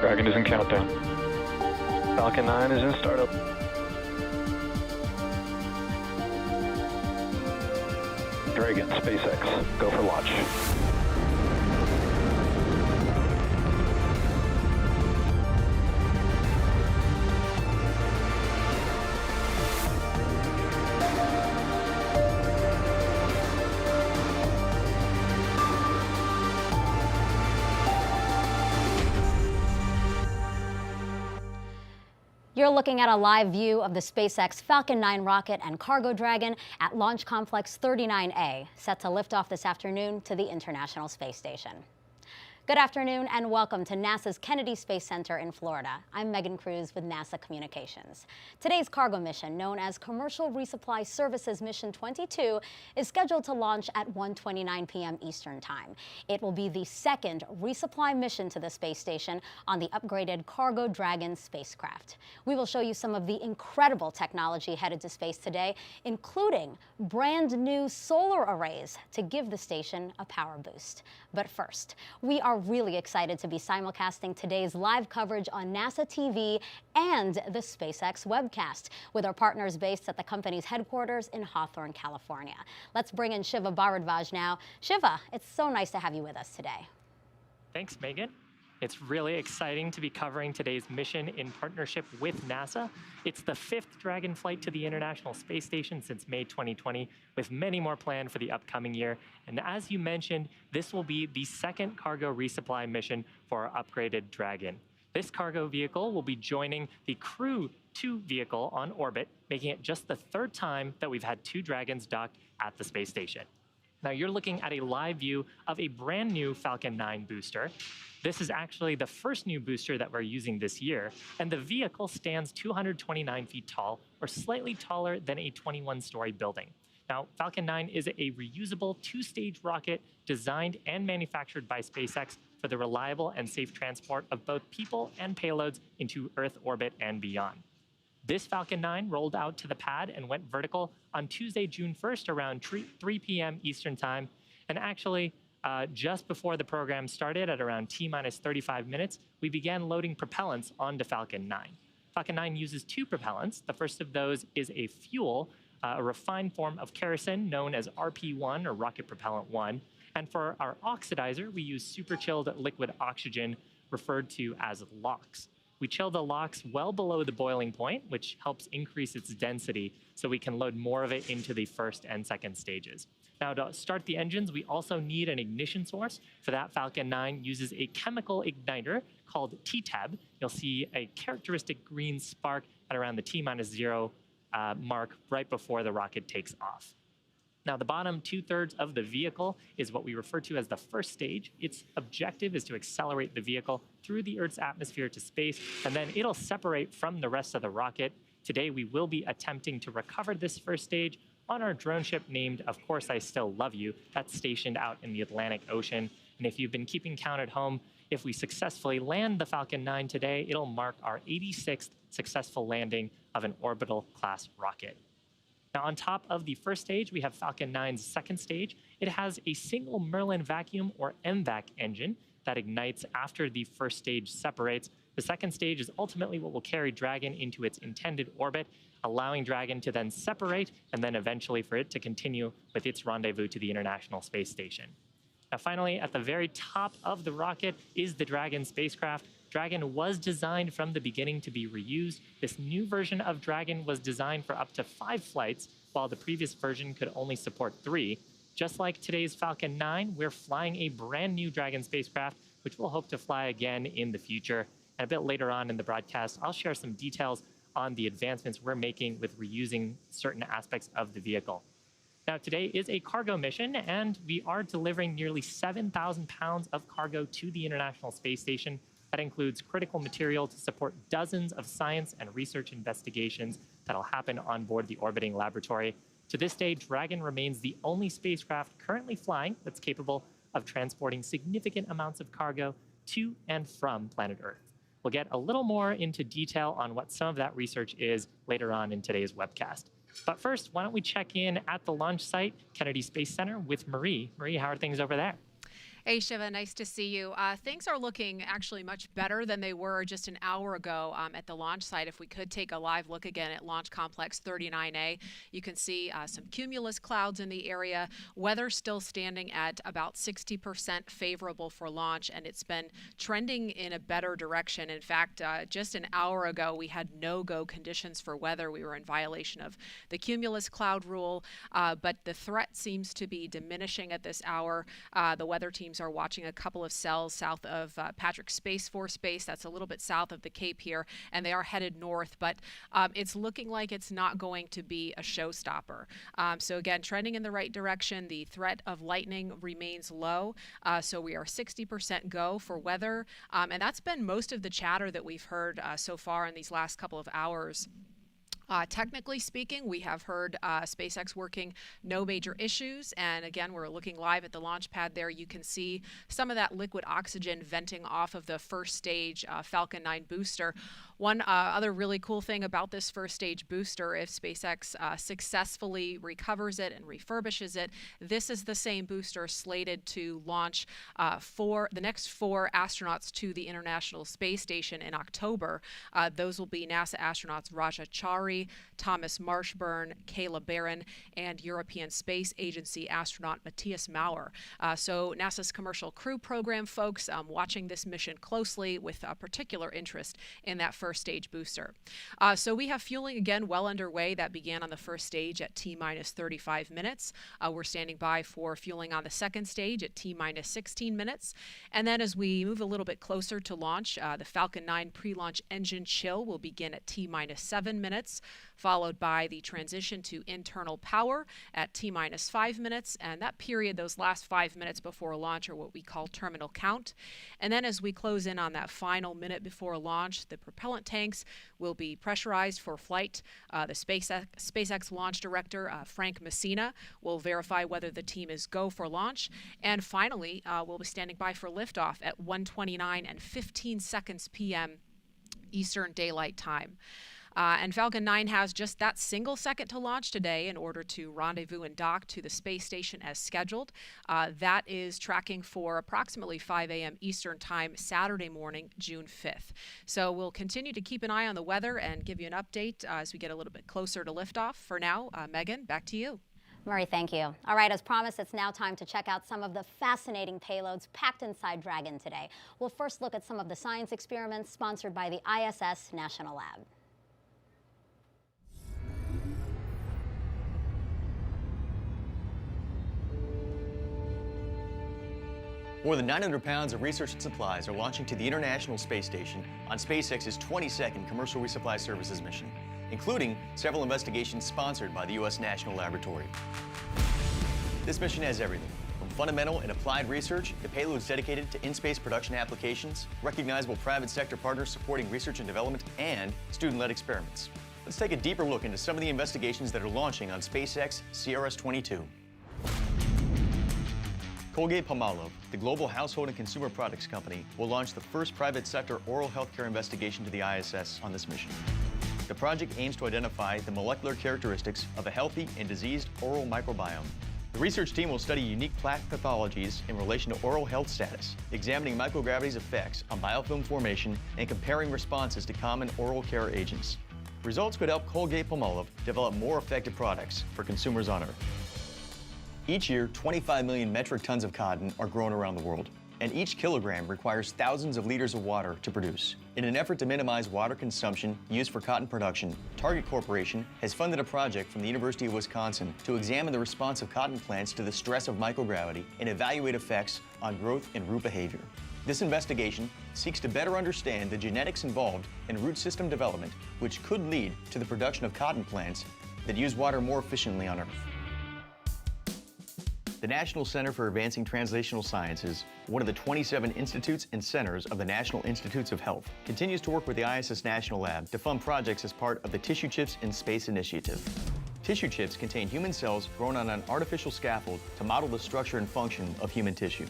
Dragon is in countdown. Falcon 9 is in startup. Dragon, SpaceX, go for launch. You're looking at a live view of the SpaceX Falcon 9 rocket and cargo Dragon at Launch Complex 39A, set to lift off this afternoon to the International Space Station. Good afternoon and welcome to NASA's Kennedy Space Center in Florida. I'm Megan Cruz with NASA Communications. Today's cargo mission, known as Commercial Resupply Services Mission 22, is scheduled to launch at 1:29 p.m. Eastern Time. It will be the second resupply mission to the space station on the upgraded Cargo Dragon spacecraft. We will show you some of the incredible technology headed to space today, including brand new solar arrays to give the station a power boost. But first, we are really excited to be simulcasting today's live coverage on NASA TV and the SpaceX webcast with our partners based at the company's headquarters in Hawthorne, California. Let's bring in Shiva Bharadwaj now. Shiva, it's so nice to have you with us today. Thanks, Megan. It's really exciting to be covering today's mission in partnership with NASA. It's the 5th Dragon flight to the International Space Station since May 2020, with many more planned for the upcoming year. And as you mentioned, this will be the second cargo resupply mission for our upgraded Dragon. This cargo vehicle will be joining the Crew 2 vehicle on orbit, making it just the 3rd time that we've had 2 Dragons docked at the space station. Now you're looking at a live view of a brand new Falcon 9 booster. This is actually the first new booster that we're using this year, and the vehicle stands 229 feet tall, or slightly taller than a 21-story building. Now, Falcon 9 is a reusable 2-stage rocket designed and manufactured by SpaceX for the reliable and safe transport of both people and payloads into Earth orbit and beyond. This Falcon 9 rolled out to the pad and went vertical on Tuesday, June 1st around 3 p.m. Eastern Time, and actually, just before the program started at around T-minus 35 minutes, we began loading propellants onto Falcon 9. Falcon 9 uses 2 propellants. The first of those is a fuel, a refined form of kerosene known as RP1 or Rocket Propellant 1. And for our oxidizer, we use super chilled liquid oxygen referred to as LOX. We chill the LOX well below the boiling point, which helps increase its density so we can load more of it into the first and second stages. Now, to start the engines, we also need an ignition source. For that, Falcon 9 uses a chemical igniter called TTAB. You'll see a characteristic green spark at around the T-minus 0 mark right before the rocket takes off. Now, the bottom 2/3 of the vehicle is what we refer to as the first stage. Its objective is to accelerate the vehicle through the Earth's atmosphere to space, and then it'll separate from the rest of the rocket. Today, we will be attempting to recover this first stage on our drone ship named Of Course I Still Love You. That's stationed out in the Atlantic Ocean. And if you've been keeping count at home, if we successfully land the Falcon 9 today, it'll mark our 86th successful landing of an orbital class rocket. Now, on top of the first stage, we have Falcon 9's second stage. It has a single Merlin vacuum or MVAC engine that ignites after the first stage separates. The second stage is ultimately what will carry Dragon into its intended orbit, allowing Dragon to then separate and then eventually for it to continue with its rendezvous to the International Space Station. Now, finally, at the very top of the rocket is the Dragon spacecraft. Dragon was designed from the beginning to be reused. This new version of Dragon was designed for up to 5 flights, while the previous version could only support 3. Just like today's Falcon 9, we're flying a brand new Dragon spacecraft, which we'll hope to fly again in the future. And a bit later on in the broadcast, I'll share some details on the advancements we're making with reusing certain aspects of the vehicle. Now, today is a cargo mission, and we are delivering nearly 7,000 pounds of cargo to the International Space Station. That includes critical material to support dozens of science and research investigations that'll happen on board the orbiting laboratory. To this day, Dragon remains the only spacecraft currently flying that's capable of transporting significant amounts of cargo to and from planet Earth. We'll get a little more into detail on what some of that research is later on in today's webcast. But first, why don't we check in at the launch site, Kennedy Space Center, with Marie. Marie, how are things over there? Hey, Shiva, nice to see you. Things are looking actually much better than they were just an hour ago at the launch site. If we could take a live look again at Launch Complex 39A, you can see some cumulus clouds in the area. Weather still standing at about 60% favorable for launch, and it's been trending in a better direction. In fact, just an hour ago, we had no-go conditions for weather. We were in violation of the cumulus cloud rule, but the threat seems to be diminishing at this hour. The weather teams are watching a couple of cells south of Patrick Space Force Base. That's a little bit south of the Cape here, and they are headed north, but it's looking like it's not going to be a showstopper. So again, trending in the right direction. The threat of lightning remains low, so we are 60% go for weather, and that's been most of the chatter that we've heard so far in these last couple of hours. Technically speaking, we have heard SpaceX working no major issues, and again, we're looking live at the launch pad there. You can see some of that liquid oxygen venting off of the first stage Falcon 9 booster. One other really cool thing about this first stage booster, if SpaceX successfully recovers it and refurbishes it, this is the same booster slated to launch the next 4 astronauts to the International Space Station in October. Those will be NASA astronauts Raja Chari, Thomas Marshburn, Kayla Barron, and European Space Agency astronaut Matthias Maurer. So NASA's Commercial Crew Program folks watching this mission closely with particular interest in that first stage booster. So we have fueling again well underway. That began on the first stage at T-minus 35 minutes. We're standing by for fueling on the second stage at T-minus 16 minutes. And then as we move a little bit closer to launch, the Falcon 9 pre-launch engine chill will begin at T-minus 7 minutes, followed by the transition to internal power at T-minus 5 minutes. And that period, those last 5 minutes before launch, are what we call terminal count. And then as we close in on that final minute before launch, the propellant tanks will be pressurized for flight. The SpaceX launch director, Frank Messina, will verify whether the team is go for launch. And finally, we'll be standing by for liftoff at 1:29 and 15 seconds p.m. Eastern Daylight Time. And Falcon 9 has just that single second to launch today in order to rendezvous and dock to the space station as scheduled. That is tracking for approximately 5 a.m. Eastern Time, Saturday morning, June 5th. So we'll continue to keep an eye on the weather and give you an update as we get a little bit closer to liftoff. For now, Megan, back to you. Murray, thank you. All right, as promised, it's now time to check out some of the fascinating payloads packed inside Dragon today. We'll first look at some of the science experiments sponsored by the ISS National Lab. More than 900 pounds of research and supplies are launching to the International Space Station on SpaceX's 22nd Commercial Resupply Services mission, including several investigations sponsored by the U.S. National Laboratory. This mission has everything, from fundamental and applied research to payloads dedicated to in-space production applications, recognizable private sector partners supporting research and development, and student-led experiments. Let's take a deeper look into some of the investigations that are launching on SpaceX CRS-22. Colgate-Palmolive, the global household and consumer products company, will launch the first private sector oral healthcare investigation to the ISS on this mission. The project aims to identify the molecular characteristics of a healthy and diseased oral microbiome. The research team will study unique plaque pathologies in relation to oral health status, examining microgravity's effects on biofilm formation and comparing responses to common oral care agents. Results could help Colgate-Palmolive develop more effective products for consumers on Earth. Each year, 25 million metric tons of cotton are grown around the world, and each kilogram requires thousands of liters of water to produce. In an effort to minimize water consumption used for cotton production, Target Corporation has funded a project from the University of Wisconsin to examine the response of cotton plants to the stress of microgravity and evaluate effects on growth and root behavior. This investigation seeks to better understand the genetics involved in root system development, which could lead to the production of cotton plants that use water more efficiently on Earth. The National Center for Advancing Translational Sciences, one of the 27 institutes and centers of the National Institutes of Health, continues to work with the ISS National Lab to fund projects as part of the Tissue Chips in Space initiative. Tissue chips contain human cells grown on an artificial scaffold to model the structure and function of human tissue.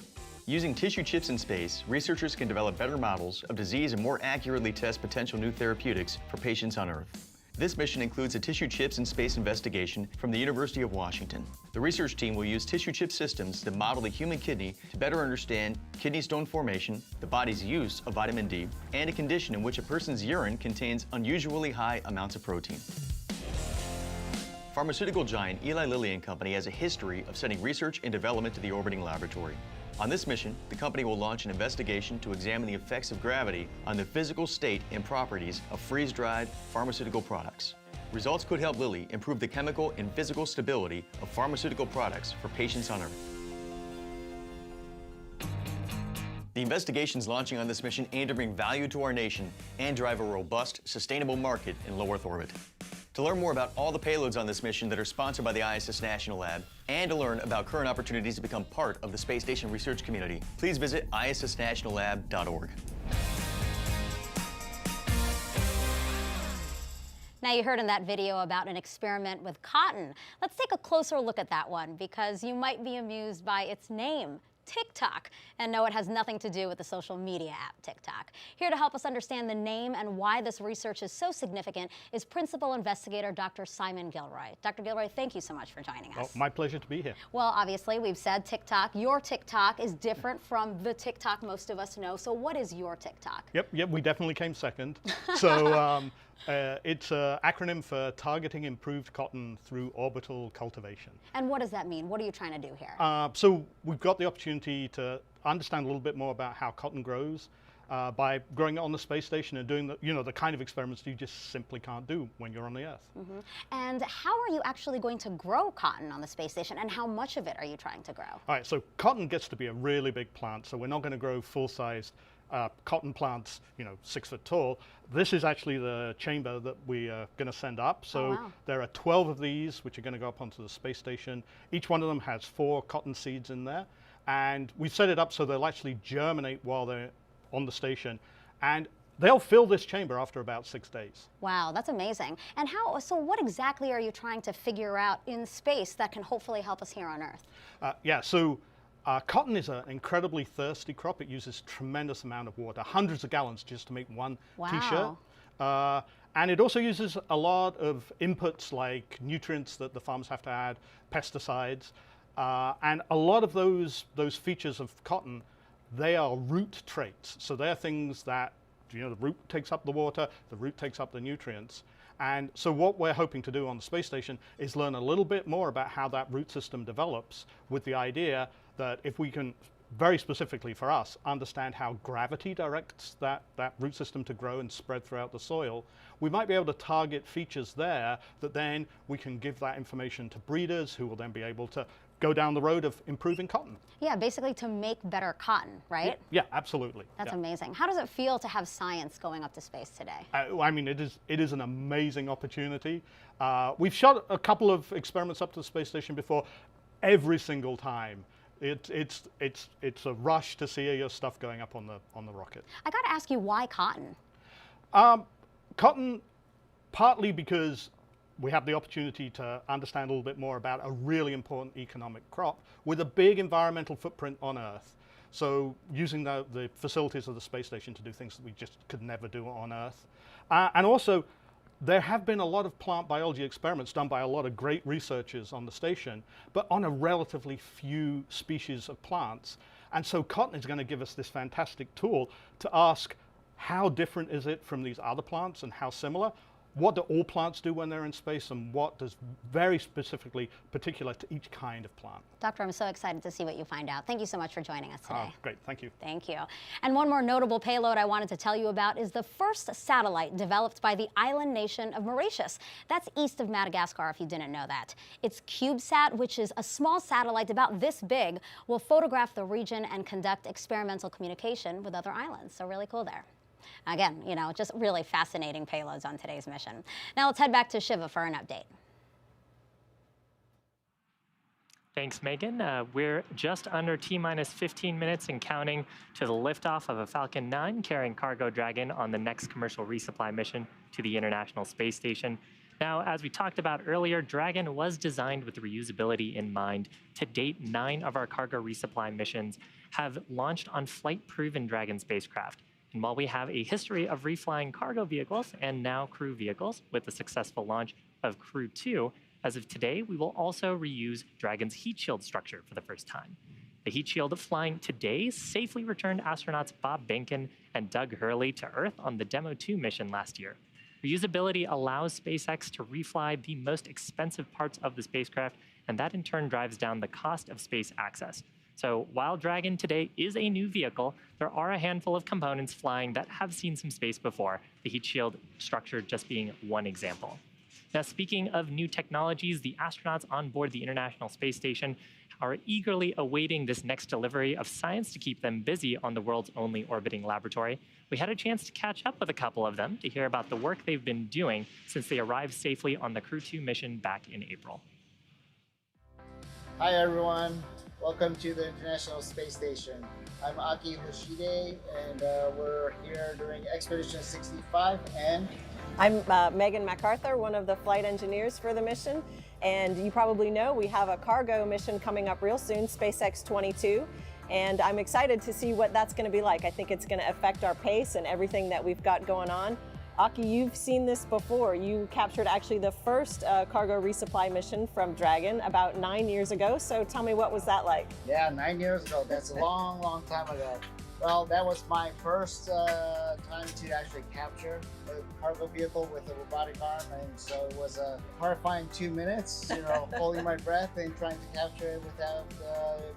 Using tissue chips in space, researchers can develop better models of disease and more accurately test potential new therapeutics for patients on Earth. This mission includes a tissue chips in space investigation from the University of Washington. The research team will use tissue chip systems that model the human kidney to better understand kidney stone formation, the body's use of vitamin D, and a condition in which a person's urine contains unusually high amounts of protein. Pharmaceutical giant Eli Lilly and Company has a history of sending research and development to the orbiting laboratory. On this mission, the company will launch an investigation to examine the effects of gravity on the physical state and properties of freeze-dried pharmaceutical products. Results could help Lilly improve the chemical and physical stability of pharmaceutical products for patients on Earth. The investigations launching on this mission aim to bring value to our nation and drive a robust, sustainable market in low Earth orbit. To learn more about all the payloads on this mission that are sponsored by the ISS National Lab, and to learn about current opportunities to become part of the space station research community, please visit issnationallab.org. Now, you heard in that video about an experiment with cotton. Let's take a closer look at that one, because you might be amused by its name, TikTok. And no, it has nothing to do with the social media app TikTok. Here to help us understand the name and why this research is so significant is Principal Investigator Dr. Simon Gilroy. Dr. Gilroy, thank you so much for joining us. Oh, my pleasure to be here. Well, obviously, we've said TikTok. Your TikTok is different from the TikTok most of us know. So what is your TikTok? Yep, we definitely came second. So it's an acronym for Targeting Improved Cotton Through Orbital Cultivation. And what does that mean? What are you trying to do here? So we've got the opportunity to understand a little bit more about how cotton grows by growing it on the space station and doing the kind of experiments you just simply can't do when you're on the Earth. Mm-hmm. And how are you actually going to grow cotton on the space station, and how much of it are you trying to grow? All right, so cotton gets to be a really big plant, so we're not going to grow full-sized cotton plants, 6 foot tall. This is actually the chamber that we are going to send up. So there are 12 of these, which are going to go up onto the space station. Each one of them has 4 cotton seeds in there. And we set it up so they'll actually germinate while they're on the station. And they'll fill this chamber after about 6 days. Wow, that's amazing. And so what exactly are you trying to figure out in space that can hopefully help us here on Earth? Cotton is an incredibly thirsty crop. It uses tremendous amount of water, hundreds of gallons just to make one t-shirt. And it also uses a lot of inputs like nutrients that the farmers have to add, pesticides. And a lot of those features of cotton, they are root traits. So they're things that, the root takes up the water, the root takes up the nutrients. And so what we're hoping to do on the space station is learn a little bit more about how that root system develops, with the idea that if we can, very specifically for us, understand how gravity directs that root system to grow and spread throughout the soil, we might be able to target features there that then we can give that information to breeders, who will then be able to go down the road of improving cotton. Yeah, basically to make better cotton, right? Yeah, absolutely. That's amazing. How does it feel to have science going up to space today? I mean, it is an amazing opportunity. We've shot a couple of experiments up to the space station before. Every single time, it's a rush to see your stuff going up on the rocket. I got to ask you, why cotton? Cotton, partly because we have the opportunity to understand a little bit more about a really important economic crop with a big environmental footprint on Earth. So using the facilities of the space station to do things that we just could never do on Earth. And also, there have been a lot of plant biology experiments done by a lot of great researchers on the station, but on a relatively few species of plants. And so cotton is going to give us this fantastic tool to ask, how different is it from these other plants and how similar? What do all plants do when they're in space, and what does very specifically particular to each kind of plant? Doctor, I'm so excited to see what you find out. Thank you so much for joining us today. Great, thank you. Thank you. And one more notable payload I wanted to tell you about is the first satellite developed by the island nation of Mauritius. That's east of Madagascar, if you didn't know that. It's CubeSat, which is a small satellite about this big, will photograph the region and conduct experimental communication with other islands. So really cool there. Again, just really fascinating payloads on today's mission. Now let's head back to Shiva for an update. Thanks, Megan. We're just under T-minus 15 minutes and counting to the liftoff of a Falcon 9 carrying Cargo Dragon on the next commercial resupply mission to the International Space Station. Now, as we talked about earlier, Dragon was designed with reusability in mind. To date, 9 of our cargo resupply missions have launched on flight-proven Dragon spacecraft. And while we have a history of reflying cargo vehicles and now crew vehicles with the successful launch of Crew 2, as of today, we will also reuse Dragon's heat shield structure for the first time. The heat shield flying today safely returned astronauts Bob Behnken and Doug Hurley to Earth on the Demo 2 mission last year. Reusability allows SpaceX to refly the most expensive parts of the spacecraft, and that in turn drives down the cost of space access. So while Dragon today is a new vehicle, there are a handful of components flying that have seen some space before, the heat shield structure just being one example. Now, speaking of new technologies, the astronauts on board the International Space Station are eagerly awaiting this next delivery of science to keep them busy on the world's only orbiting laboratory. We had a chance to catch up with a couple of them to hear about the work they've been doing since they arrived safely on the Crew 2 mission back in April. Hi everyone, welcome to the International Space Station. I'm Aki Hoshide and we're here during Expedition 65 and I'm Megan MacArthur, one of the flight engineers for the mission. And you probably know we have a cargo mission coming up real soon, SpaceX 22. And I'm excited to see what that's going to be like. I think it's going to affect our pace and everything that we've got going on. Aki, you've seen this before. You captured actually the first cargo resupply mission from Dragon about 9 years ago. So tell me, what was that like? Yeah, 9 years ago. That's a long time ago. Well, that was my first time to actually capture a cargo vehicle with a robotic arm, and so it was a horrifying 2 minutes, holding my breath and trying to capture it without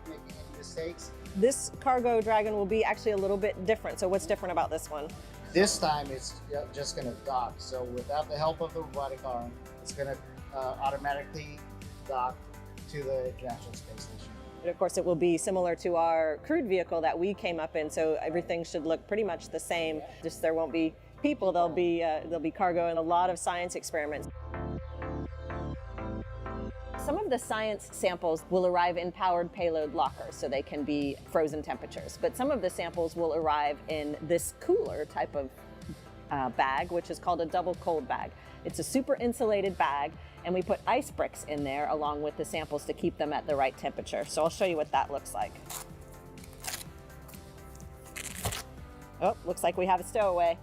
making any mistakes. This cargo Dragon will be actually a little bit different. So what's different about this one? This time it's just going to dock. So without the help of the robotic arm, it's going to automatically dock to the International Space Station. And of course, it will be similar to our crewed vehicle that we came up in, so everything should look pretty much the same. Just there won't be people, there'll be cargo and a lot of science experiments. Some of the science samples will arrive in powered payload lockers, so they can be frozen temperatures. But some of the samples will arrive in this cooler type of bag, which is called a double cold bag. It's a super insulated bag, and we put ice bricks in there along with the samples to keep them at the right temperature. So I'll show you what that looks like. Oh, looks like we have a stowaway.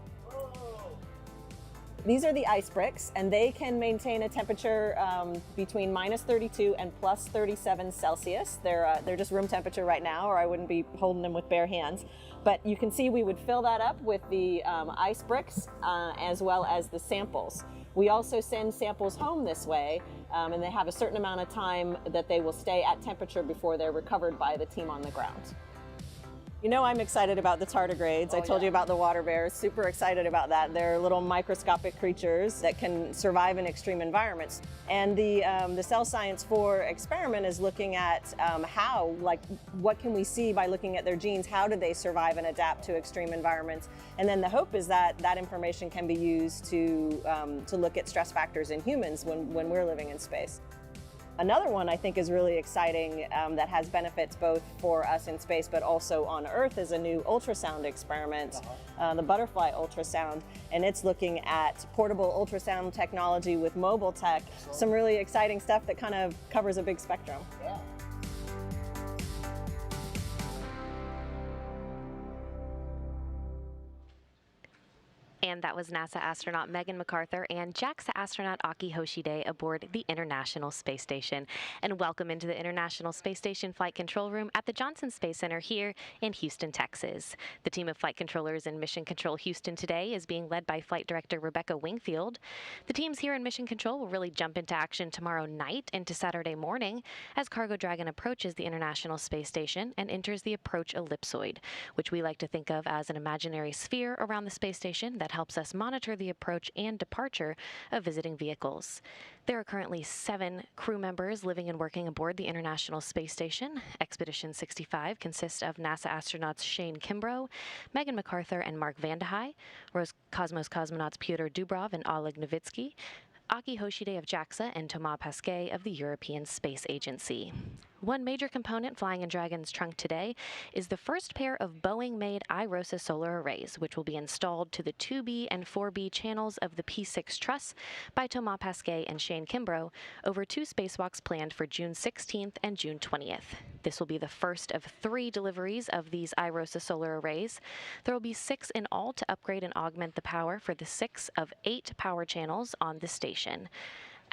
These are the ice bricks, and they can maintain a temperature between -32 and +37 Celsius. They're just room temperature right now, or I wouldn't be holding them with bare hands. But you can see we would fill that up with the ice bricks as well as the samples. We also send samples home this way, and they have a certain amount of time that they will stay at temperature before they're recovered by the team on the ground. You know I'm excited about the tardigrades. I told you about the water bears. Super excited about that. They're little microscopic creatures that can survive in extreme environments. And the Cell Science 4 experiment is looking at what can we see by looking at their genes? How do they survive and adapt to extreme environments? And then the hope is that that information can be used to look at stress factors in humans when we're living in space. Another one I think is really exciting that has benefits both for us in space but also on Earth is a new ultrasound experiment, the butterfly ultrasound, and it's looking at portable ultrasound technology with mobile tech. Some really exciting stuff that kind of covers a big spectrum. Yeah. And that was NASA astronaut Megan MacArthur and JAXA astronaut Aki Hoshide aboard the International Space Station. And welcome into the International Space Station Flight Control Room at the Johnson Space Center here in Houston, Texas. The team of flight controllers in Mission Control Houston today is being led by Flight Director Rebecca Wingfield. The teams here in Mission Control will really jump into action tomorrow night into Saturday morning as Cargo Dragon approaches the International Space Station and enters the approach ellipsoid, which we like to think of as an imaginary sphere around the space station that helps us monitor the approach and departure of visiting vehicles. There are currently 7 crew members living and working aboard the International Space Station. Expedition 65 consists of NASA astronauts Shane Kimbrough, Megan MacArthur, and Mark Vandehei, Roscosmos cosmonauts Pyotr Dubrov and Oleg Novitsky, Aki Hoshide of JAXA, and Thomas Pesquet of the European Space Agency. One major component flying in Dragon's trunk today is the first pair of Boeing-made iROSA solar arrays, which will be installed to the 2B and 4B channels of the P6 truss by Thomas Pasquet and Shane Kimbrough over 2 spacewalks planned for June 16th and June 20th. This will be the first of 3 deliveries of these iROSA solar arrays. There will be 6 in all to upgrade and augment the power for the 6 of 8 power channels on the station.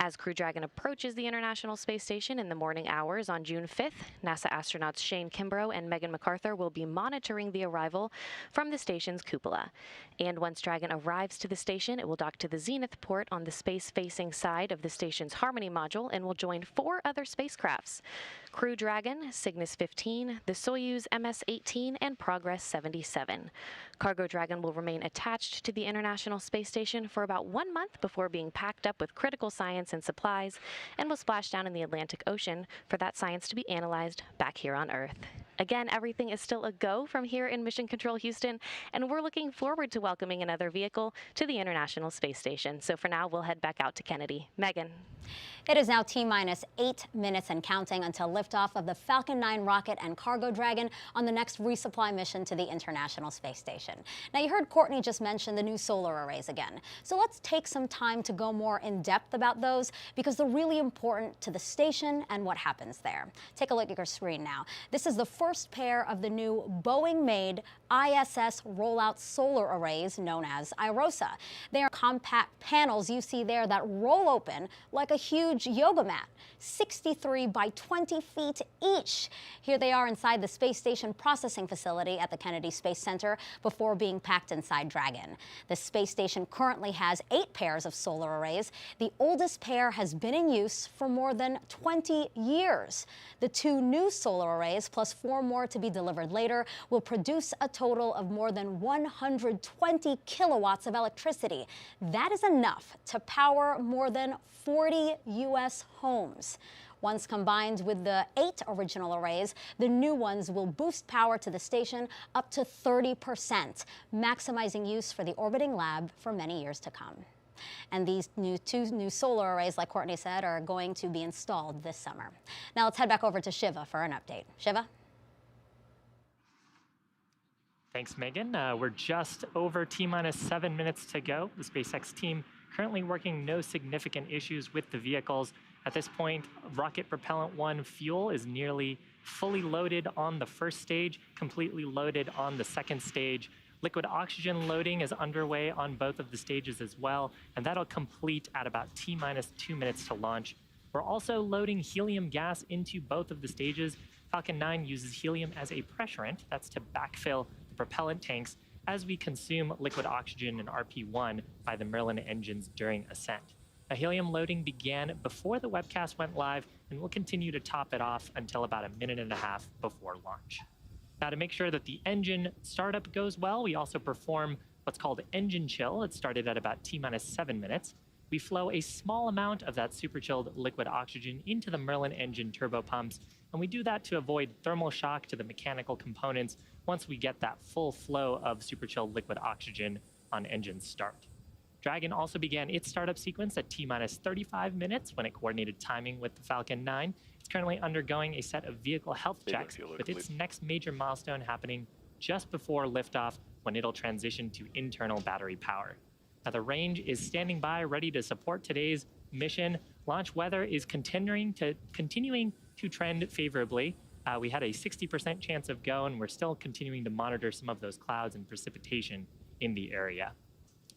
As Crew Dragon approaches the International Space Station in the morning hours on June 5th, NASA astronauts Shane Kimbrough and Megan MacArthur will be monitoring the arrival from the station's cupola. And once Dragon arrives to the station, it will dock to the Zenith port on the space-facing side of the station's Harmony module and will join 4 other spacecrafts: Crew Dragon, Cygnus 15, the Soyuz MS-18, and Progress 77. Cargo Dragon will remain attached to the International Space Station for about 1 month before being packed up with critical science and supplies and will splash down in the Atlantic Ocean for that science to be analyzed back here on Earth. Again, everything is still a go from here in Mission Control Houston, and we're looking forward to welcoming another vehicle to the International Space Station. So for now, we'll head back out to Kennedy. Megan. It is now T-minus 8 minutes and counting until liftoff of the Falcon 9 rocket and Cargo Dragon on the next resupply mission to the International Space Station. Now, you heard Courtney just mention the new solar arrays again. So let's take some time to go more in depth about those because they're really important to the station and what happens there. Take a look at your screen now. This is the first pair of the new Boeing-made ISS rollout solar arrays known as iROSA. They are compact panels you see there that roll open like a huge yoga mat, 63 by 20 feet each. Here they are inside the Space Station processing facility at the Kennedy Space Center before being packed inside Dragon. The space station currently has 8 pairs of solar arrays. The oldest pair has been in use for more than 20 years. The 2 new solar arrays, plus 4 more to be delivered later, will produce a total of more than 120 kilowatts of electricity. That is enough to power more than 40 U.S. homes. Once combined with the 8 original arrays, the new ones will boost power to the station up to 30%, maximizing use for the orbiting lab for many years to come. And these 2 new solar arrays, like Courtney said, are going to be installed this summer. Now let's head back over to Shiva for an update. Shiva? Thanks, Megan. We're just over T-minus 7 minutes to go. The SpaceX team currently working no significant issues with the vehicles. At this point, Rocket Propellant 1 fuel is nearly fully loaded on the first stage, completely loaded on the second stage. Liquid oxygen loading is underway on both of the stages as well, and that'll complete at about T-minus 2 minutes to launch. We're also loading helium gas into both of the stages. Falcon 9 uses helium as a pressurant, that's to backfill the propellant tanks as we consume liquid oxygen and RP1 by the Merlin engines during ascent. The helium loading began before the webcast went live, and we'll continue to top it off until about 1.5 minutes before launch. Now, to make sure that the engine startup goes well, we also perform what's called engine chill. It started at about T-minus 7 minutes. We flow a small amount of that super chilled liquid oxygen into the Merlin engine turbo pumps, and we do that to avoid thermal shock to the mechanical components once we get that full flow of super chilled liquid oxygen on engine start. Dragon also began its startup sequence at T-minus 35 minutes when it coordinated timing with the Falcon 9. It's currently undergoing a set of vehicle health checks, with its next major milestone happening just before liftoff when it'll transition to internal battery power. Now, the range is standing by, ready to support today's mission. Launch weather is continuing to trend favorably. We had a 60% chance of go, and we're still continuing to monitor some of those clouds and precipitation in the area.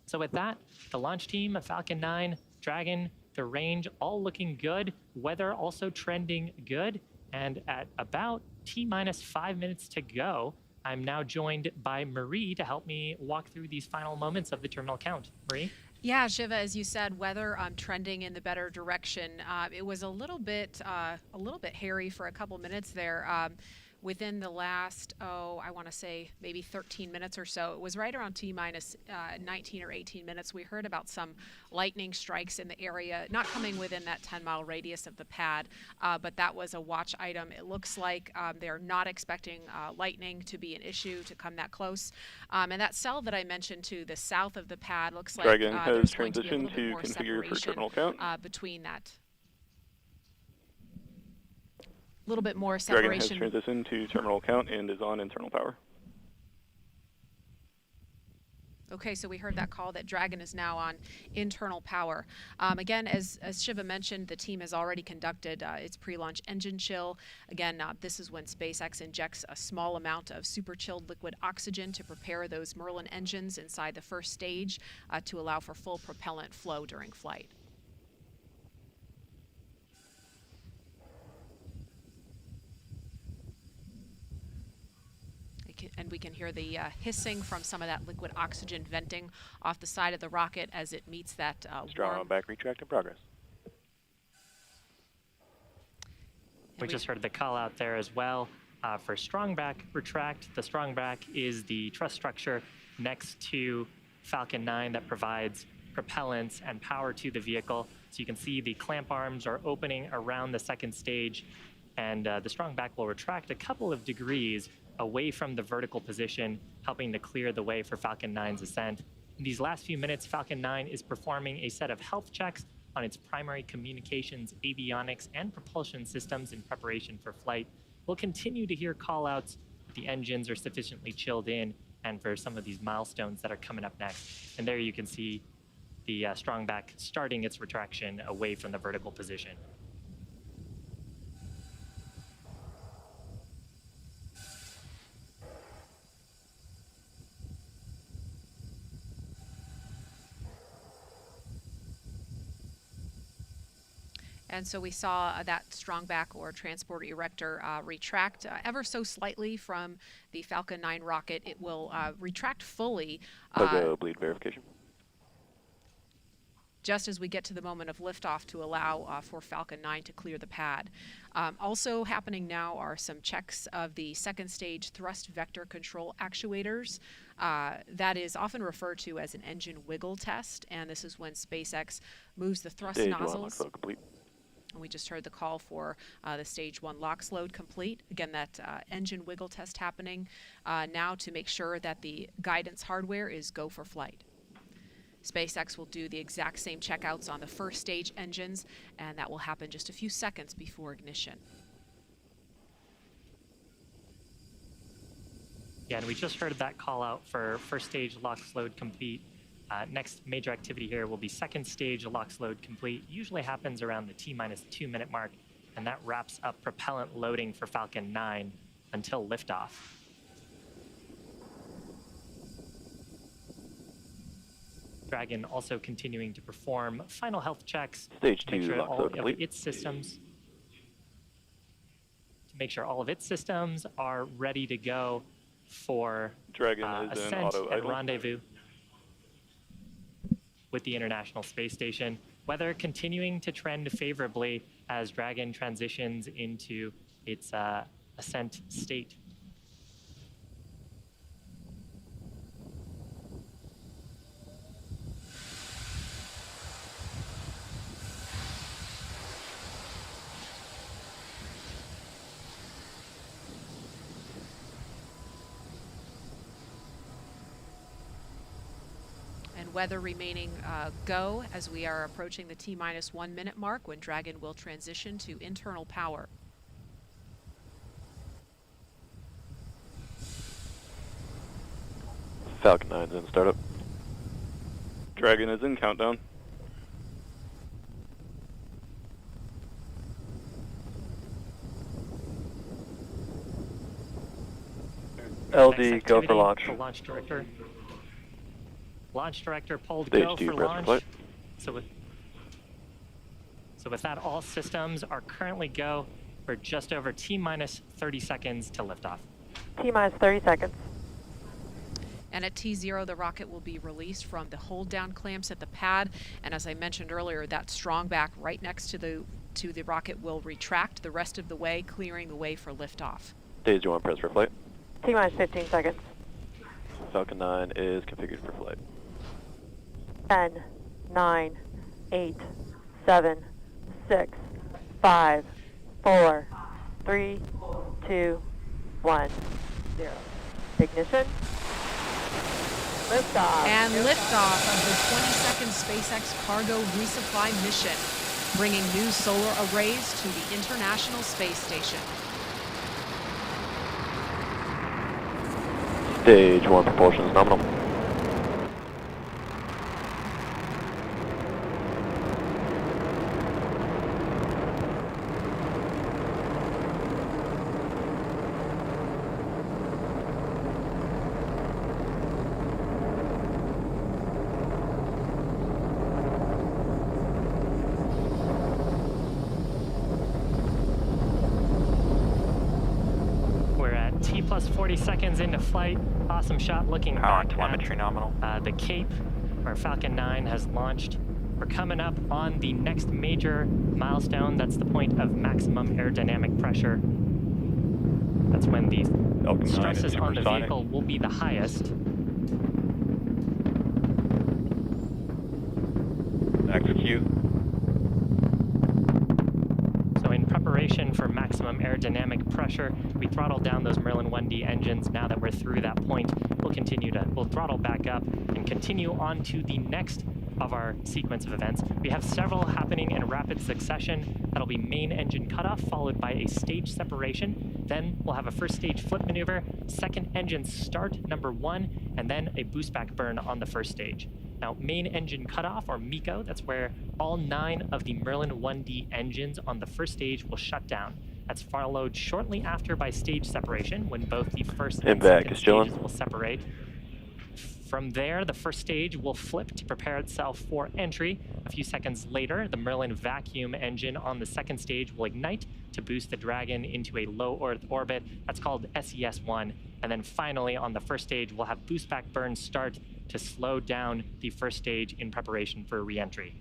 So with that, the launch team, Falcon 9, Dragon, the range, all looking good. Weather also trending good. And at about T-minus 5 minutes to go, I'm now joined by Marie to help me walk through these final moments of the terminal count. Marie? Yeah, Shiva, as you said, weather trending in the better direction. It was a little bit hairy for a couple minutes there. Within the last, I want to say maybe 13 minutes or so, it was right around T-minus 19 or 18 minutes. We heard about some lightning strikes in the area, not coming within that 10-mile radius of the pad, but that was a watch item. It looks like they're not expecting lightning to be an issue to come that close. And that cell that I mentioned to the south of the pad looks like Dragon has there's going to be a little transitioned bit to more configure for separation terminal count. between that. little bit more Dragon has separation. transitioned to terminal count and is on internal power. Okay, so we heard that call that Dragon is now on internal power. Again, as Shiva mentioned, the team has already conducted its pre-launch engine chill. Again, this is when SpaceX injects a small amount of super chilled liquid oxygen to prepare those Merlin engines inside the first stage to allow for full propellant flow during flight. And we can hear the hissing from some of that liquid oxygen venting off the side of the rocket as it meets that Strong back retract in progress. We just heard the call out there as well for strong back retract. The strong back is the truss structure next to Falcon 9 that provides propellants and power to the vehicle. So you can see the clamp arms are opening around the second stage, and the strong back will retract a couple of degrees away from the vertical position, helping to clear the way for Falcon 9's ascent. In these last few minutes, Falcon 9 is performing a set of health checks on its primary communications, avionics, and propulsion systems in preparation for flight. We'll continue to hear call-outs if the engines are sufficiently chilled in and for some of these milestones that are coming up next. And there you can see the strong back starting its retraction away from the vertical position. And so we saw that strong back or transport erector retract ever so slightly from the Falcon 9 rocket. It will retract fully. Pogo bleed verification. Just as we get to the moment of liftoff to allow for Falcon 9 to clear the pad. Also happening now are some checks of the second stage thrust vector control actuators. That is often referred to as an engine wiggle test, and this is when SpaceX moves the thrust Stage nozzles. 1 complete. And we just heard the call for the stage 1 LOX load complete. Again, that engine wiggle test happening now to make sure that the guidance hardware is go for flight. SpaceX will do the exact same checkouts on the first stage engines, and that will happen just a few seconds before ignition. Yeah, and we just heard that call out for first stage LOX load complete. Next major activity here will be second stage LOX load complete. Usually happens around the T-2 minute mark, and that wraps up propellant loading for Falcon 9 until liftoff. Dragon also continuing to perform final health checks Stage to make 2 sure LOX all load of complete. its systems are ready to go for Dragon is in ascent auto and idle. rendezvous with the International Space Station. Weather continuing to trend favorably as Dragon transitions into its ascent state. Weather remaining go as we are approaching the T-1 minute mark when Dragon will transition to internal power. Falcon 9's in startup. Dragon is in countdown. LD, go for launch. The launch director. Launch director pulled Stage go 2, for press launch. flight. So with that, all systems are currently go for just over T-30 seconds to liftoff. T-minus 30 seconds. And at T0, the rocket will be released from the hold down clamps at the pad. And as I mentioned earlier, that strong back right next to the rocket will retract the rest of the way, clearing the way for liftoff. Stage 1, press for flight. T-minus 15 seconds. Falcon 9 is configured for flight. 10, 9, 8, 7, 6, 5, 4, 3, 2, 1, 0. Ignition. Liftoff. And liftoff of the 22nd SpaceX cargo resupply mission. bringing new solar arrays to the International Space Station. Stage 1 propulsion is nominal. Plus 40 seconds into flight. Awesome shot looking Power back and telemetry nominal. The Cape, where Falcon 9 has launched. We're coming up on the next major milestone. That's the point of maximum aerodynamic pressure. That's when the Falcon 9 stresses on the supersonic. vehicle will be the highest. Execute. So in preparation for maximum aerodynamic pressure, we throttled down those Merlin 1D engines. Now that we're through that point, we'll throttle back up and continue on to the next of our sequence of events. We have several happening in rapid succession. That'll be main engine cutoff, followed by a stage separation. Then we'll have a first stage flip maneuver, second engine start, number 1, and then a boost back burn on the first stage. Now, main engine cutoff, or MECO, that's where all 9 of the Merlin 1D engines on the first stage will shut down. That's followed shortly after by stage separation, when both the first and second stages will separate. From there, the first stage will flip to prepare itself for entry. A few seconds later, the Merlin vacuum engine on the second stage will ignite to boost the Dragon into a low Earth orbit. That's called SES-1. And then finally, on the first stage, we'll have boost back burn start to slow down the first stage in preparation for re-entry.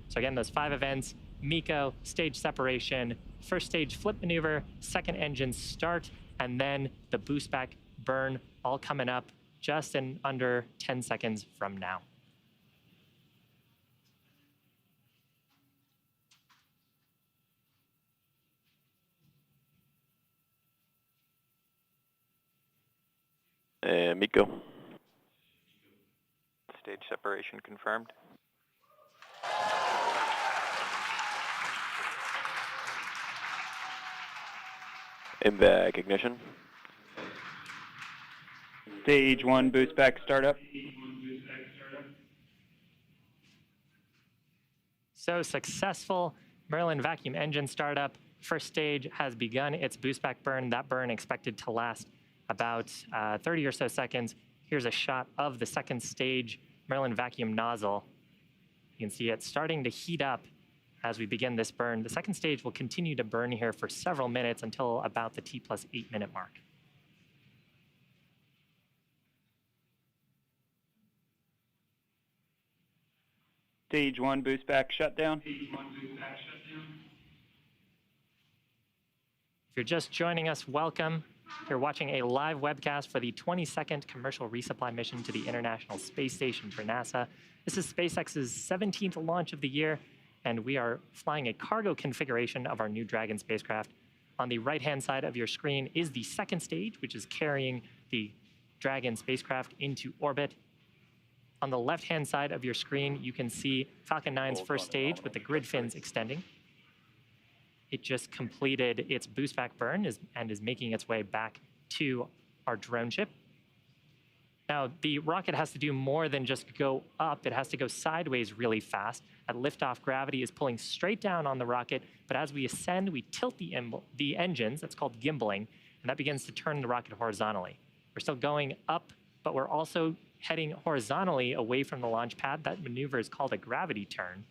So again, those 5 events: MECO, stage separation, first stage flip maneuver, second engine start, and then the boost back burn, all coming up just in under 10 seconds from now. And MECO. Stage separation confirmed. MVAC ignition. Stage 1 boost back startup. So successful Merlin vacuum engine startup. First stage has begun its boost back burn. That burn expected to last about 30 or so seconds. Here's a shot of the second stage Merlin vacuum nozzle. You can see it starting to heat up as we begin this burn. The second stage will continue to burn here for several minutes until about the T+8 minute mark. Stage 1 boost back shutdown. If you're just joining us, welcome. You're watching a live webcast for the 22nd Commercial Resupply mission to the International Space Station for NASA. This is SpaceX's 17th launch of the year, and we are flying a cargo configuration of our New Dragon spacecraft. On the right-hand side of your screen is the second stage, which is carrying the Dragon spacecraft into orbit. On the left-hand side of your screen, you can see Falcon 9's first stage with the grid fins extending. It just completed its boost back burn and is making its way back to our drone ship. Now, the rocket has to do more than just go up. It has to go sideways really fast. At liftoff, gravity is pulling straight down on the rocket, but as we ascend, we tilt the engines. That's called gimbaling, and that begins to turn the rocket horizontally. We're still going up, but we're also heading horizontally away from the launch pad. That maneuver is called a gravity turn.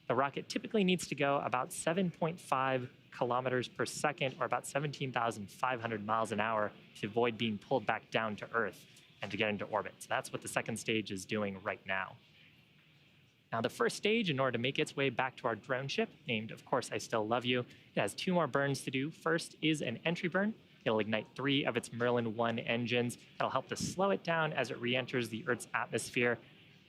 The rocket typically needs to go about 7.5 kilometers per second, or about 17,500 miles an hour, to avoid being pulled back down to Earth and to get into orbit. So that's what the second stage is doing right now. Now, the first stage, in order to make its way back to our drone ship, named, of course, I Still Love You, it has 2 more burns to do. First is an entry burn. It'll ignite 3 of its Merlin 1 engines. That'll help to slow it down as it re-enters the Earth's atmosphere.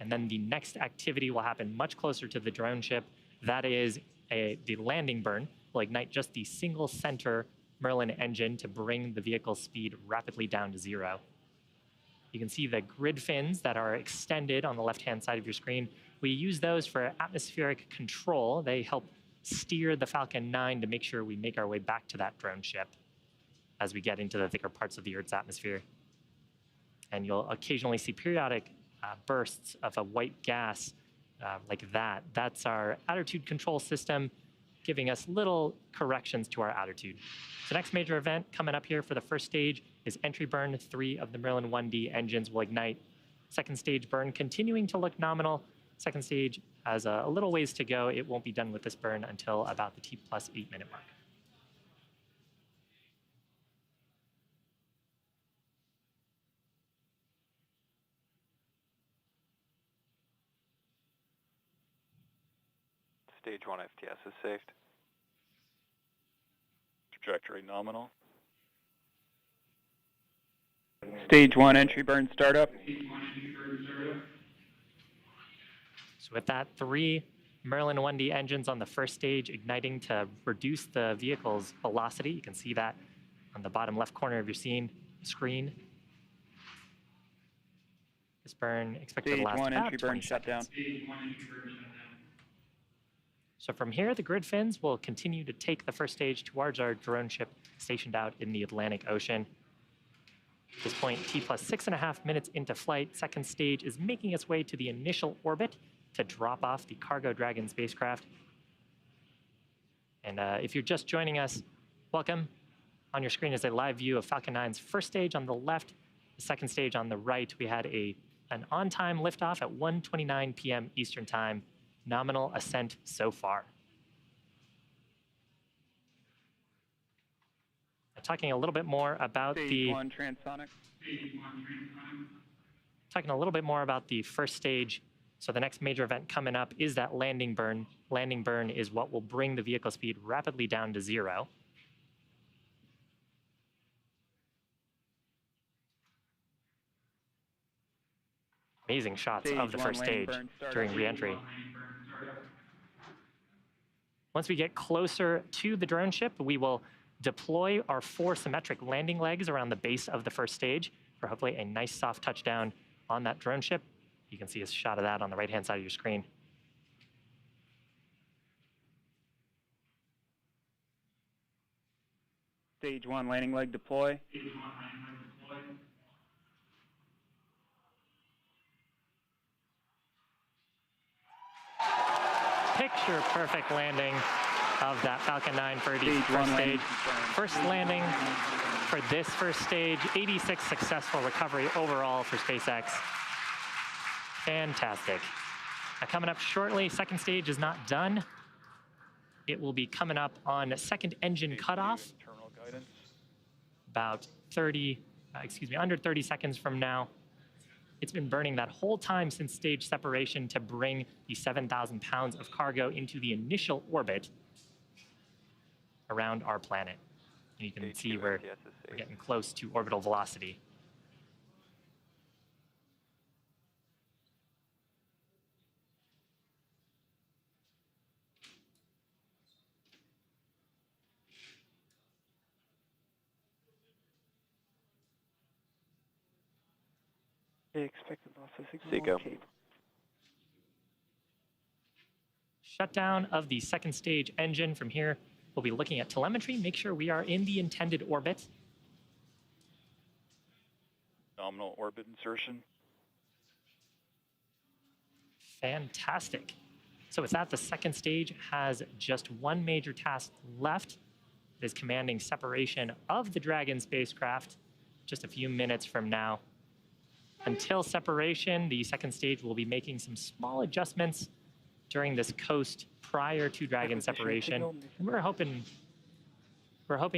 And then the next activity will happen much closer to the drone ship. That is the landing burn. Will ignite just the single center Merlin engine to bring the vehicle's speed rapidly down to 0. You can see the grid fins that are extended on the left-hand side of your screen. We use those for atmospheric control. They help steer the Falcon 9 to make sure we make our way back to that drone ship as we get into the thicker parts of the Earth's atmosphere. And you'll occasionally see periodic bursts of a white gas like that. That's our attitude control system giving us little corrections to our attitude. The next major event coming up here for the first stage is entry burn. 3 of the Merlin 1D engines will ignite. Second stage burn continuing to look nominal. Second stage has a little ways to go. It won't be done with this burn until about the T+8 minute mark. Stage 1 FTS is saved. Trajectory nominal. Stage 1 entry burn startup. So with that, 3 Merlin 1D engines on the first stage igniting to reduce the vehicle's velocity. You can see that on the bottom left corner of your screen. This burn expected to last about 20 seconds. So from here, the grid fins will continue to take the first stage towards our drone ship stationed out in the Atlantic Ocean. At this point, T+6.5 minutes into flight, second stage is making its way to the initial orbit to drop off the Cargo Dragon spacecraft. And if you're just joining us, welcome. On your screen is a live view of Falcon 9's first stage on the left, the second stage on the right. We had an on-time liftoff at 1:29 p.m. Eastern Time. Nominal ascent so far. Talking a little bit more about Stage 1 transonic. Talking a little bit more about the first stage. So the next major event coming up is that landing burn. Landing burn is what will bring the vehicle speed rapidly down to 0. Amazing shots of the first stage during re-entry. Once we get closer to the drone ship, we will deploy our 4 symmetric landing legs around the base of the first stage for hopefully a nice soft touchdown on that drone ship. You can see a shot of that on the right-hand side of your screen. Stage 1 landing leg deploy. Picture perfect landing of that Falcon 9 for the first stage. First landing for this first stage. 86 successful recovery overall for SpaceX. Fantastic. Now coming up shortly, second stage is not done. It will be coming up on second engine cutoff. About under 30 seconds from now. It's been burning that whole time since stage separation to bring the 7,000 pounds of cargo into the initial orbit around our planet. And you can see we're getting close to orbital velocity. Expected loss of signal. Shutdown of the second stage engine. From here, we'll be looking at telemetry, make sure we are in the intended orbit. Nominal orbit insertion. Fantastic. So with that, the second stage has just one major task left. It is commanding separation of the Dragon spacecraft just a few minutes from now. Until separation, the second stage will be making some small adjustments during this coast prior to Dragon separation. And we're hoping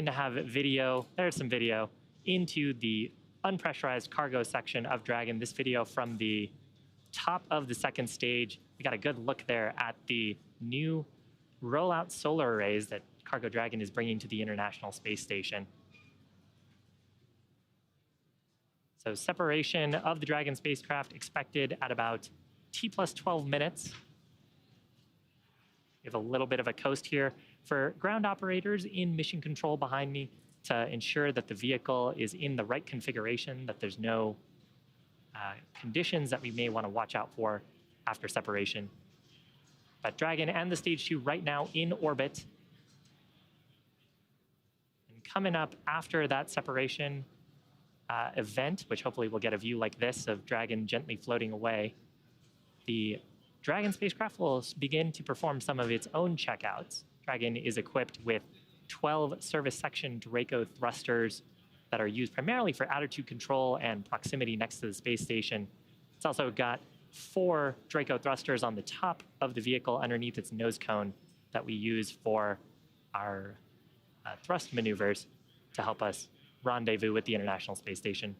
to have video, there's some video, into the unpressurized cargo section of Dragon. This video from the top of the second stage. We got a good look there at the new rollout solar arrays that Cargo Dragon is bringing to the International Space Station. So separation of the Dragon spacecraft expected at about T+12 minutes. We have a little bit of a coast here for ground operators in mission control behind me to ensure that the vehicle is in the right configuration, that there's no conditions that we may want to watch out for after separation. But Dragon and the Stage 2 right now in orbit. And coming up after that separation event, which hopefully we'll get a view like this of Dragon gently floating away, the Dragon spacecraft will begin to perform some of its own checkouts. Dragon is equipped with 12 service section Draco thrusters that are used primarily for attitude control and proximity next to the space station. It's also got 4 Draco thrusters on the top of the vehicle underneath its nose cone that we use for our thrust maneuvers to help us rendezvous with the International Space Station.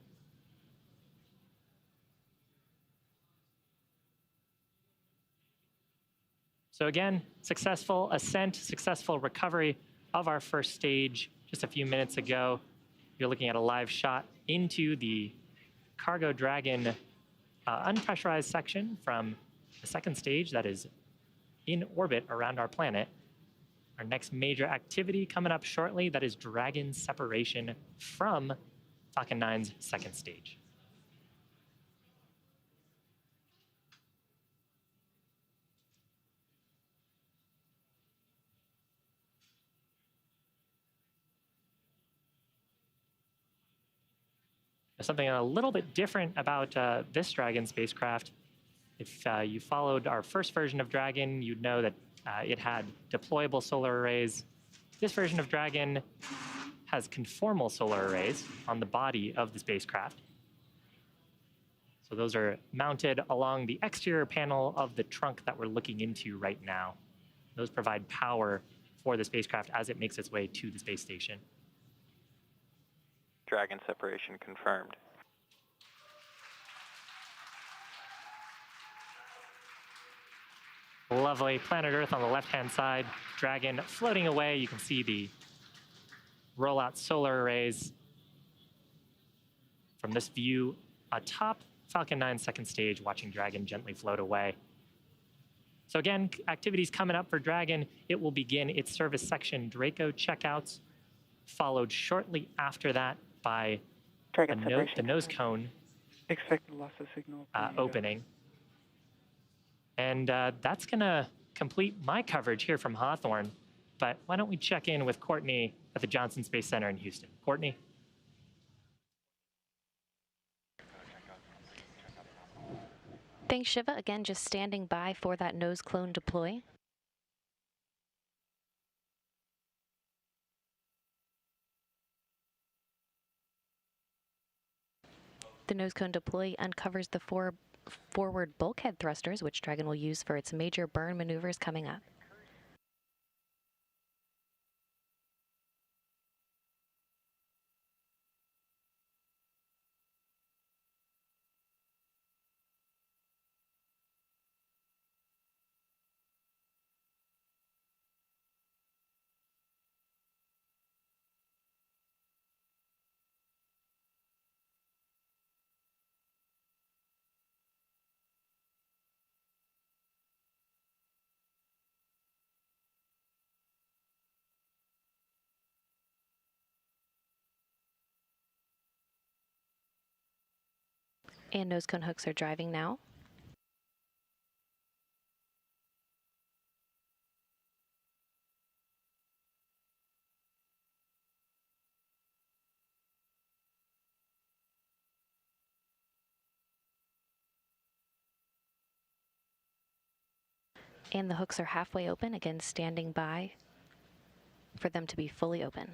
So again, successful ascent, successful recovery of our first stage just a few minutes ago. You're looking at a live shot into the Cargo Dragon unpressurized section from the second stage that is in orbit around our planet. Our next major activity coming up shortly, that is Dragon separation from Falcon 9's second stage. Something a little bit different about this Dragon spacecraft. If you followed our first version of Dragon, you'd know that it had deployable solar arrays. This version of Dragon has conformal solar arrays on the body of the spacecraft. So those are mounted along the exterior panel of the trunk that we're looking into right now. Those provide power for the spacecraft as it makes its way to the space station. Dragon separation confirmed. Lovely planet Earth on the left-hand side, Dragon floating away. You can see the rollout solar arrays from this view atop Falcon 9 second stage, watching Dragon gently float away. So again, activities coming up for Dragon. It will begin its service section Draco checkouts, followed shortly after that by the nose cone Expect loss of signal opening. And that's going to complete my coverage here from Hawthorne. But why don't we check in with Courtney at the Johnson Space Center in Houston. Courtney? Thanks, Shiva. Again, just standing by for that nose cone deploy. The nose cone deploy uncovers the 4 forward bulkhead thrusters, which Dragon will use for its major burn maneuvers coming up. And nose cone hooks are driving now. And the hooks are halfway open, again standing by for them to be fully open.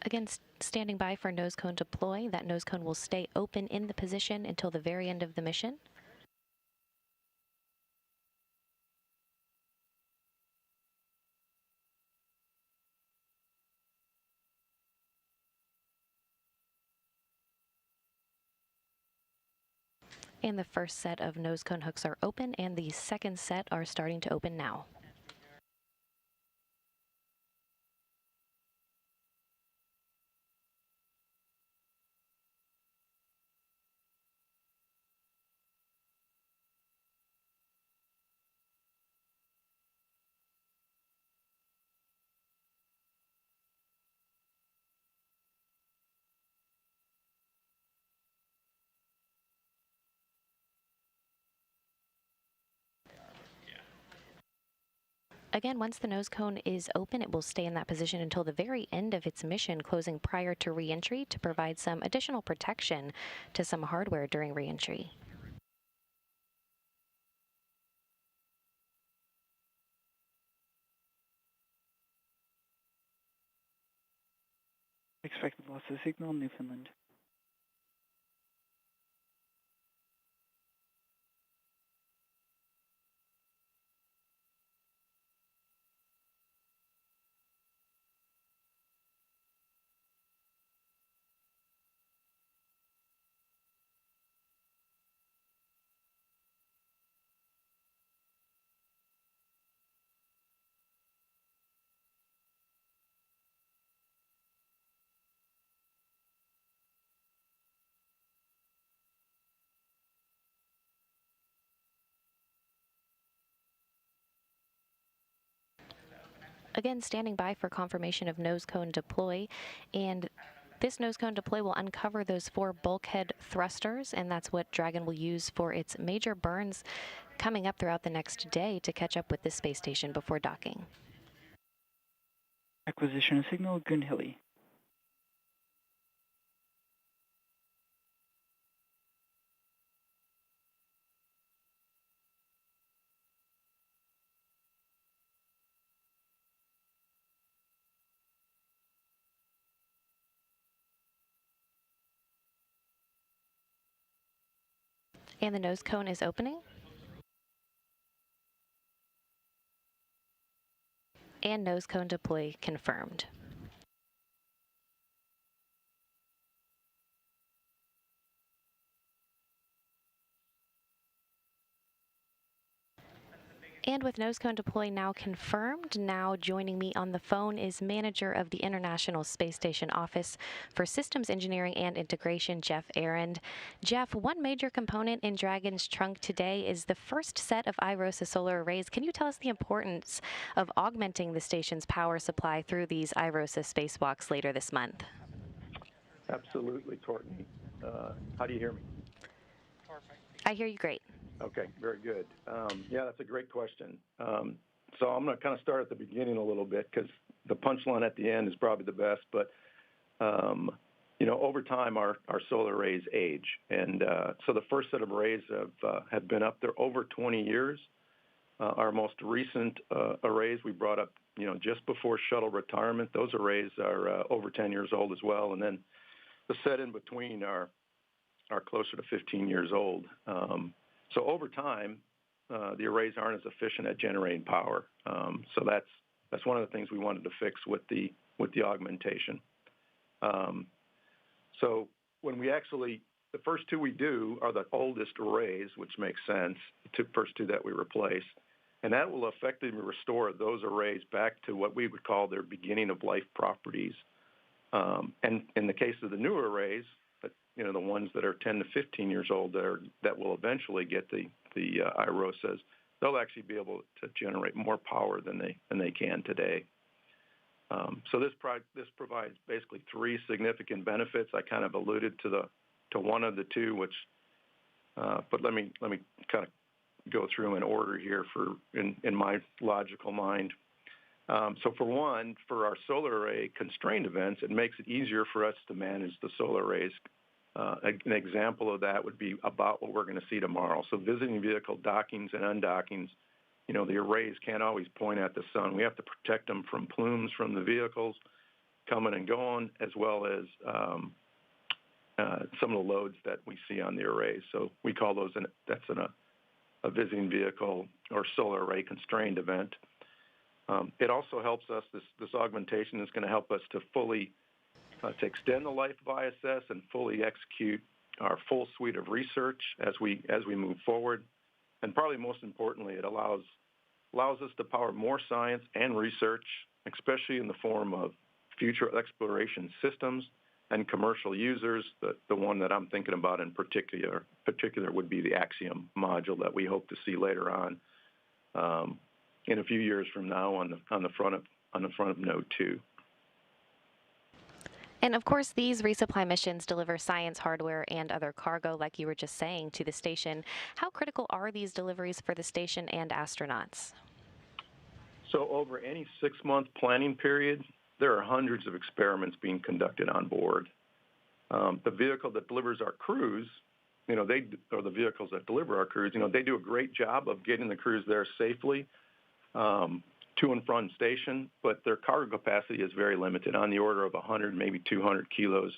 Again, standing by for nose cone deploy. That nose cone will stay open in the position until the very end of the mission. And the first set of nose cone hooks are open, and the second set are starting to open now. Again, once the nose cone is open, it will stay in that position until the very end of its mission, closing prior to re-entry to provide some additional protection to some hardware during re-entry. Expected loss of signal, Newfoundland. Again, standing by for confirmation of nose cone deploy, and this nose cone deploy will uncover those 4 bulkhead thrusters, and that's what Dragon will use for its major burns coming up throughout the next day to catch up with the space station before docking. Acquisition of signal, Goonhilly. And the nose cone is opening. And nose cone deploy confirmed. And with nose cone deploy now confirmed, now joining me on the phone is manager of the International Space Station Office for Systems Engineering and Integration, Jeff Arend. Jeff, one major component in Dragon's trunk today is the first set of IROSA solar arrays. Can you tell us the importance of augmenting the station's power supply through these IROSA spacewalks later this month? Absolutely, Courtney. How do you hear me? I hear you great. Okay, very good. Yeah, that's a great question. So I'm going to kind of start at the beginning a little bit because the punchline at the end is probably the best. But, over time, our solar arrays age. And so the first set of arrays have been up there over 20 years. Our most recent arrays we brought up, just before shuttle retirement. Those arrays are over 10 years old as well. And then the set in between are closer to 15 years old. So over time, the arrays aren't as efficient at generating power. So that's one of the things we wanted to fix with the augmentation. So when the first 2 we do are the oldest arrays, which makes sense, the first 2 that we replace. And that will effectively restore those arrays back to what we would call their beginning of life properties. And in the case of the newer arrays, the ones that are 10 to 15 years old that will eventually get the IROSAs, they'll actually be able to generate more power than they can today. So this provides basically 3 significant benefits. I kind of alluded to one of the 2, but let me kind of go through in order here in my logical mind. So for one, for our solar array constrained events, it makes it easier for us to manage the solar arrays. An example of that would be about what we're going to see tomorrow. So visiting vehicle dockings and undockings, the arrays can't always point at the sun. We have to protect them from plumes from the vehicles coming and going, as well as some of the loads that we see on the arrays. So we call those a visiting vehicle or solar array constrained event. It also helps us, this augmentation is going to help us to fully to extend the life of ISS and fully execute our full suite of research as we move forward. And probably most importantly, it allows us to power more science and research, especially in the form of future exploration systems and commercial users. The one that I'm thinking about in particular would be the Axiom module that we hope to see later on in a few years from now on the front of Node 2. And of course, these resupply missions deliver science, hardware, and other cargo, like you were just saying, to the station. How critical are these deliveries for the station and astronauts? So over any 6-month planning period, there are hundreds of experiments being conducted on board. The vehicle that delivers our crews, the vehicles that deliver our crews, they do a great job of getting the crews there safely to and from station, but their cargo capacity is very limited, on the order of 100, maybe 200 kilos.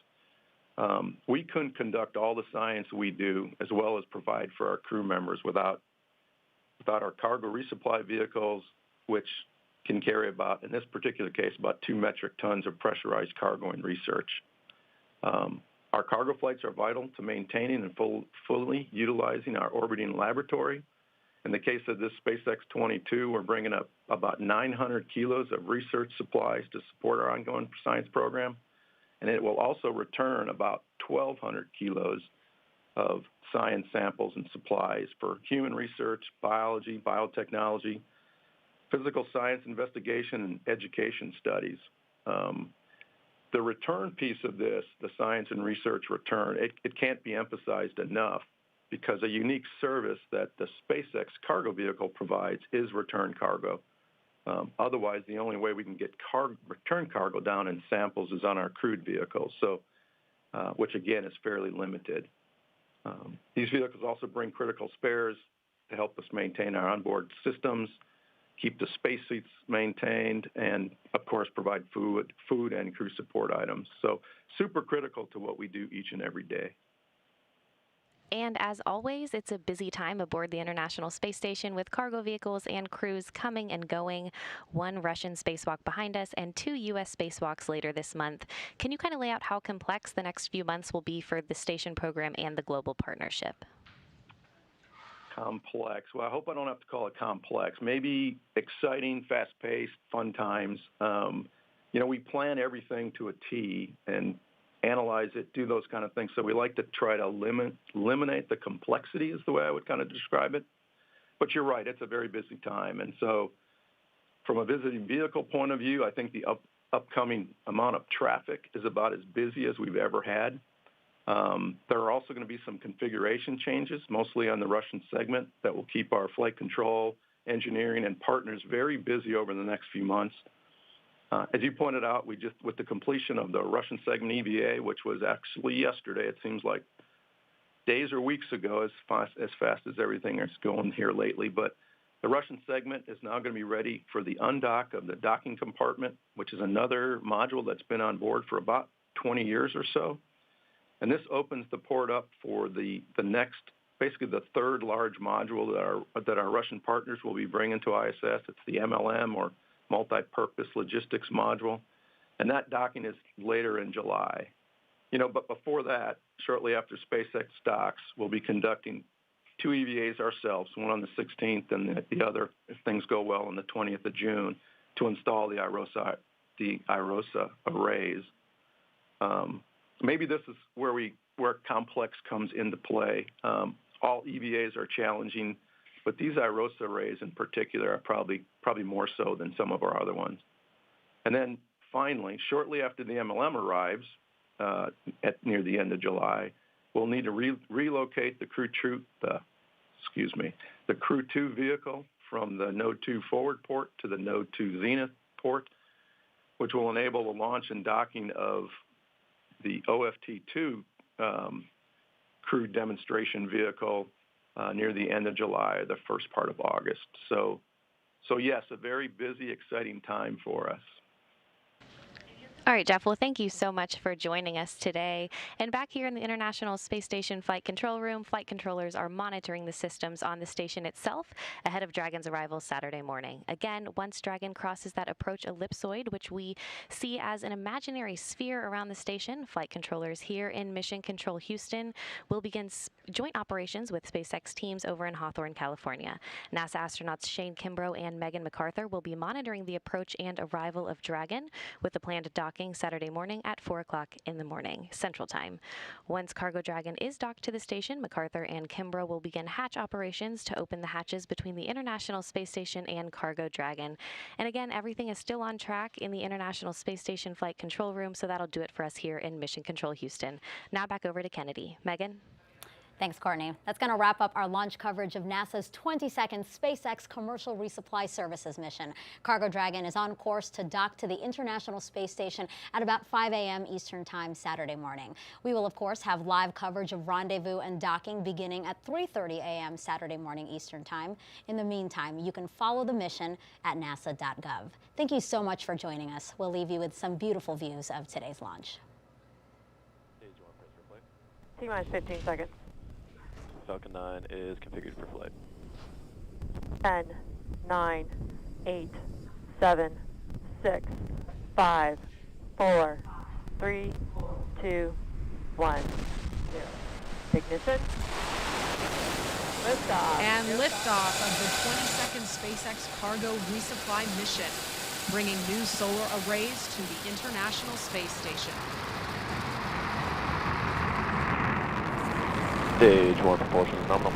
We couldn't conduct all the science we do, as well as provide for our crew members, without our cargo resupply vehicles, which can carry about, in this particular case, about 2 metric tons of pressurized cargo and research. Our cargo flights are vital to maintaining and fully utilizing our orbiting laboratory. In the case of this SpaceX 22, we're bringing up about 900 kilos of research supplies to support our ongoing science program, and it will also return about 1,200 kilos of science samples and supplies for human research, biology, biotechnology, physical science investigation, and education studies. The return piece of this, the science and research return, it can't be emphasized enough, because a unique service that the SpaceX cargo vehicle provides is return cargo. Otherwise, the only way we can get return cargo down in samples is on our crewed vehicles, which again is fairly limited. These vehicles also bring critical spares to help us maintain our onboard systems, keep the spacesuits maintained, and of course provide food and crew support items. So super critical to what we do each and every day. And as always, it's a busy time aboard the International Space Station, with cargo vehicles and crews coming and going. 1 Russian spacewalk behind us and 2 U.S. spacewalks later this month. Can you kind of lay out how complex the next few months will be for the station program and the global partnership? Complex. Well, I hope I don't have to call it complex. Maybe exciting, fast-paced, fun times. We plan everything to a T and analyze it, do those kind of things. So we like to try to eliminate the complexity, is the way I would kind of describe it. But you're right, it's a very busy time. And so from a visiting vehicle point of view, I think the upcoming amount of traffic is about as busy as we've ever had. There are also going to be some configuration changes, mostly on the Russian segment, that will keep our flight control, engineering, and partners very busy over the next few months. As you pointed out, with the completion of the Russian segment EVA, which was actually yesterday, it seems like days or weeks ago, as fast as everything is going here lately. But the Russian segment is now going to be ready for the undock of the docking compartment, which is another module that's been on board for about 20 years or so. And this opens the port up for the next, basically the 3rd large module that our Russian partners will be bringing to ISS. It's the MLM, or Multi-Purpose Logistics Module, and that docking is later in July. But before that, shortly after SpaceX docks, we'll be conducting 2 EVAs ourselves, one on the 16th and the other, if things go well, on the 20th of June, to install the IROSA arrays. Maybe this is where complex comes into play. All EVAs are challenging, but these IROSA arrays in particular are probably more so than some of our other ones. And then finally, shortly after the MLM arrives, near the end of July, we'll need to relocate the Crew 2 vehicle from the Node 2 forward port to the Node 2 zenith port, which will enable the launch and docking of the OFT-2 crew demonstration vehicle near the end of July or the first part of August. So yes, a very busy, exciting time for us. All right, Jeff, well, thank you so much for joining us today. And back here in the International Space Station Flight Control Room, flight controllers are monitoring the systems on the station itself ahead of Dragon's arrival Saturday morning. Again, once Dragon crosses that approach ellipsoid, which we see as an imaginary sphere around the station, flight controllers here in Mission Control Houston will begin joint operations with SpaceX teams over in Hawthorne, California. NASA astronauts Shane Kimbrough and Megan MacArthur will be monitoring the approach and arrival of Dragon with the planned docking Saturday morning at 4 o'clock in the morning, Central Time. Once Cargo Dragon is docked to the station, MacArthur and Kimbrough will begin hatch operations to open the hatches between the International Space Station and Cargo Dragon. And again, everything is still on track in the International Space Station Flight Control Room, so that'll do it for us here in Mission Control Houston. Now back over to Kennedy. Megan? Thanks, Courtney. That's going to wrap up our launch coverage of NASA's 22nd SpaceX Commercial Resupply Services mission. Cargo Dragon is on course to dock to the International Space Station at about 5 a.m. Eastern Time Saturday morning. We will, of course, have live coverage of rendezvous and docking beginning at 3:30 a.m. Saturday morning Eastern Time. In the meantime, you can follow the mission at nasa.gov. Thank you so much for joining us. We'll leave you with some beautiful views of today's launch. T-minus 15 seconds. Falcon 9 is configured for flight. 10, 9, 8, 7, 6, 5, 4, 3, 2, 1, 0. Ignition. Liftoff. And liftoff of the 22nd SpaceX Cargo Resupply mission, bringing new solar arrays to the International Space Station. Stage 1 propulsion is nominal.